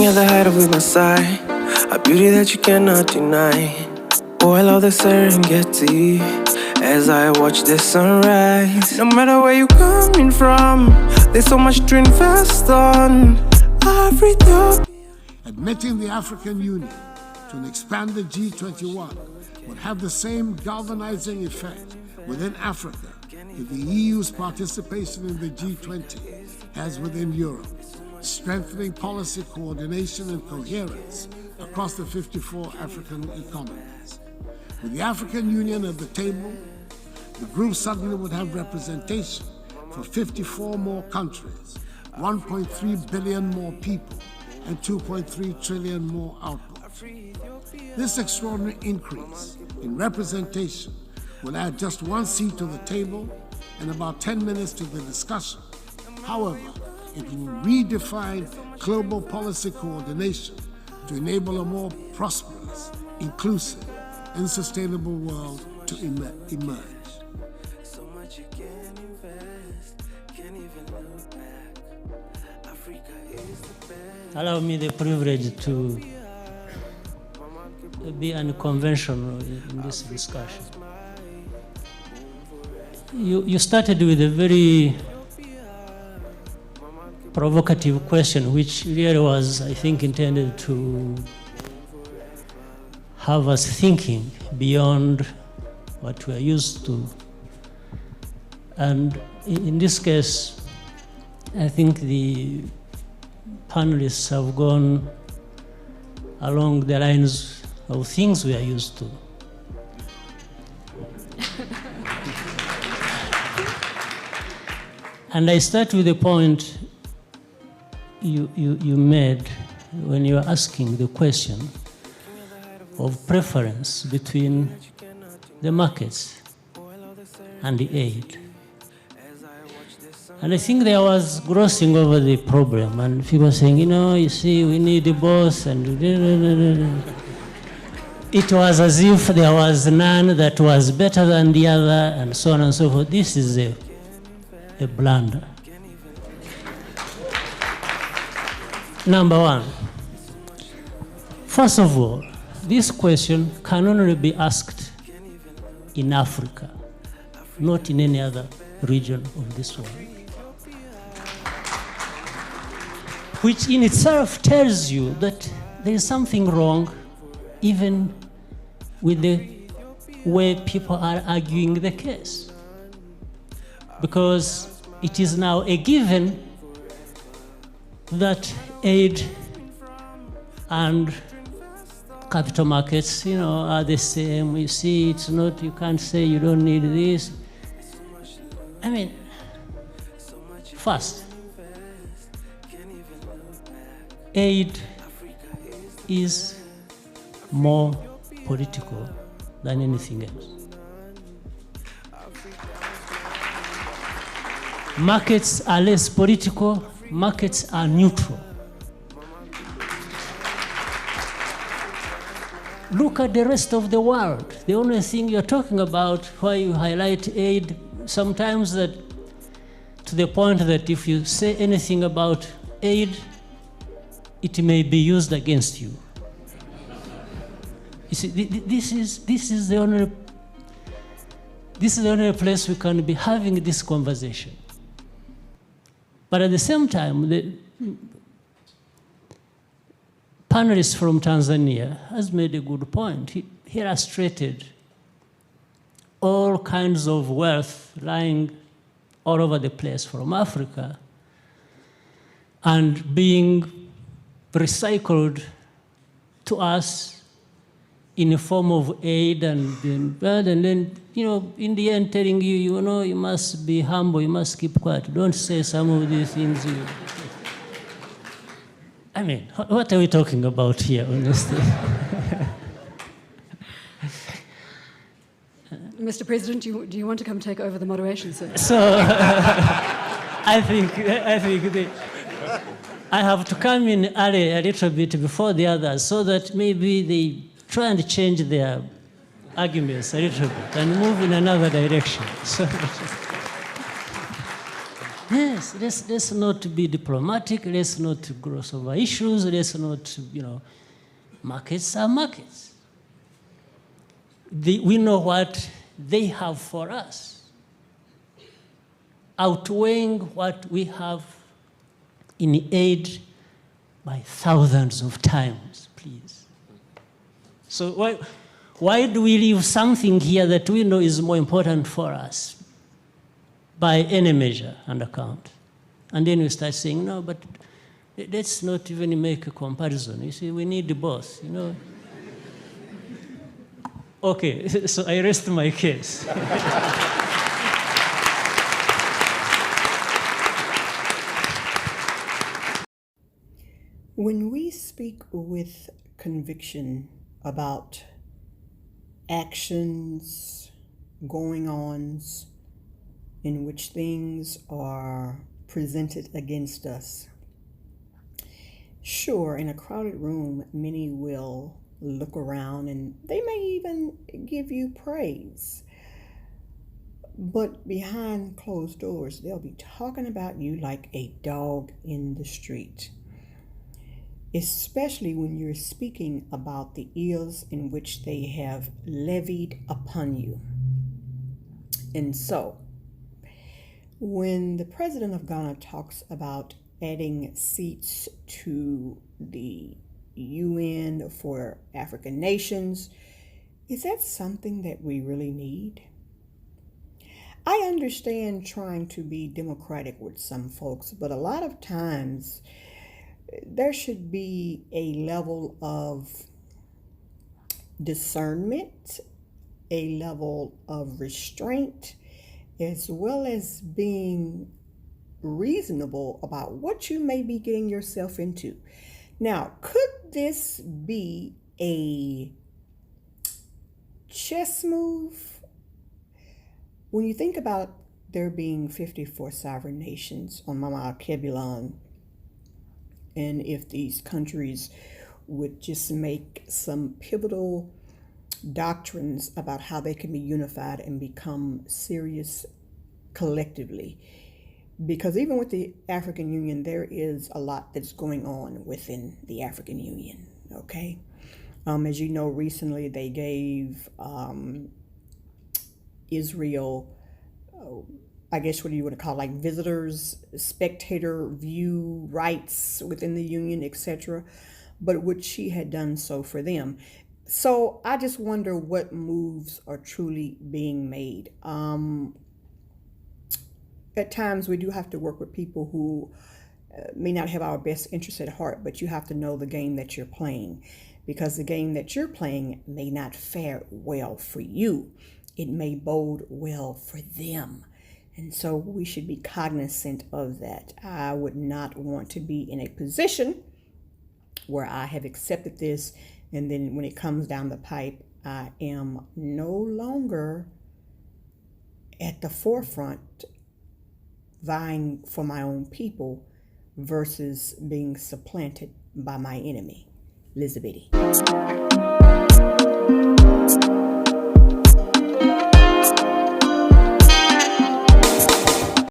Looking at the height of my side, a beauty that you cannot deny. Oh, I love the Serengeti as I watch the sunrise. No matter where you're coming from, there's so much to invest on. Africa. Admitting the African Union to an expanded G21 would have the same galvanizing effect within Africa if the EU's participation in the G20 has within Europe, strengthening policy coordination and coherence across the 54 African economies. With the African Union at the table, the group suddenly would have representation for 54 more countries, 1.3 billion more people, and 2.3 trillion more output. This extraordinary increase in representation will add just one seat to the table and about 10 minutes to the discussion. However, it will redefine global policy coordination to enable a more prosperous, inclusive, and sustainable world to emerge. So much you can invest, can't even look back. Africa is the best. Allow me the privilege to be unconventional in this discussion. You started with a very provocative question, which really was, I think, intended to have us thinking beyond what we are used to. And in this case, I think the panelists have gone along the lines of things we are used to. And I start with the point you made when you were asking the question of preference between the markets and the aid. And I think there was grossing over the problem, and people saying, you see, we need both, and it was as if there was none that was better than the other, and so on and so forth. This is a blunder. Number one, first of all, this question can only be asked in Africa, not in any other region of this world. Which in itself tells you that there is something wrong even with the way people are arguing the case. Because it is now a given that aid and capital markets, are the same. You see, it's not, you can't say you don't need this. I mean, first, aid is more political than anything else. Markets are less political, markets are neutral. Look at the rest of the world. The only thing you're talking about, why you highlight aid, sometimes that to the point that if you say anything about aid, it may be used against you. You see, this is the only place we can be having this conversation. But at the same time, the panelist from Tanzania has made a good point. He illustrated all kinds of wealth lying all over the place from Africa and being recycled to us in a form of aid and then, in the end telling you, you must be humble, you must keep quiet. Don't say some of these things. I mean, what are we talking about here, honestly? Mr. President, do you want to come take over the moderation, sir? So, I think I have to come in early a little bit before the others so that maybe they try and change their arguments a little bit and move in another direction. So, Yes, let's not be diplomatic, let's not gloss over issues, let's not, markets are markets. We know what they have for us, outweighing what we have in aid by thousands of times, please. So why do we leave something here that we know is more important for us by any measure and account? And then we start saying, no, but let's not even make a comparison. You see, we need both, Okay, so I rest my case. When we speak with conviction about actions, going-ons, in which things are presented against us, sure, in a crowded room, many will look around and they may even give you praise. But behind closed doors, they'll be talking about you like a dog in the street, especially when you're speaking about the ills in which they have levied upon you. And so, when the president of Ghana talks about adding seats to the UN for African nations, is that something that we really need? I understand trying to be democratic with some folks, but a lot of times there should be a level of discernment, a level of restraint, as well as being reasonable about what you may be getting yourself into. Now, could this be a chess move? When you think about there being 54 sovereign nations on Mama Kebulon, and if these countries would just make some pivotal doctrines about how they can be unified and become serious collectively. Because even with the African Union, there is a lot that's going on within the African Union, okay? As you know, recently they gave Israel, I guess what you would call like visitors, spectator view rights within the union, etc. But would she had done so for them. So I just wonder what moves are truly being made. At times we do have to work with people who may not have our best interests at heart, but you have to know the game that you're playing, because the game that you're playing may not fare well for you. It may bode well for them. And so we should be cognizant of that. I would not want to be in a position where I have accepted this, and then when it comes down the pipe, I am no longer at the forefront vying for my own people versus being supplanted by my enemy. Lizzabitty.